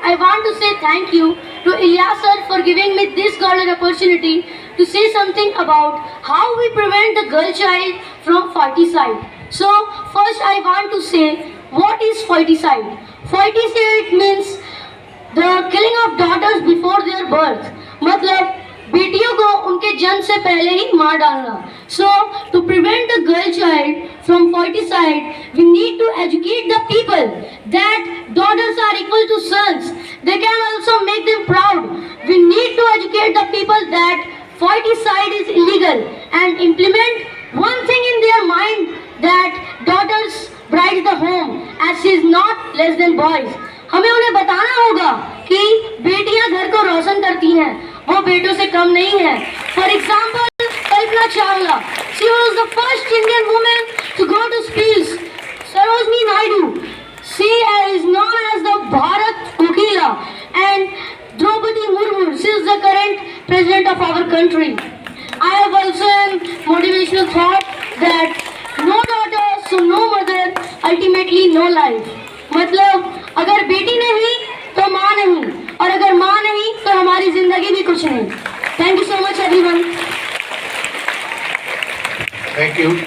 I want to say thank you to Ilyas sir for giving me this golden opportunity to say something about how we prevent the girl child from foeticide. So first I want to say, what is foeticide? Foeticide means the killing of daughters before their birth. मतलब बेटियों को उनके जन्म से पहले ही मार डालना. So to prevent the girl child from foeticide, we need to educate the people that daughters are equal to sons. They can also make them proud. We need to educate the people that foeticide is illegal and implement one thing in their mind, that daughters bride the home as she is not less than boys. हमें उन्हें बताना होगा कि बेटियां घर को रोशन करती हैं, वो बेटों से कम नहीं है. For example Kalpana Chawla, she was the first Indian women to go to space. Sarojini Naidu, she is known as the Bharat Kokila. And Draupadi Murmu, she is the current president of our country. I have also a motivational thought that no daughter, so no mother, ultimately no life. मतलब अगर बेटी नहीं तो माँ नहीं, और अगर माँ नहीं तो हमारी जिंदगी भी कुछ नहीं. Thank you so much everyone. Thank you.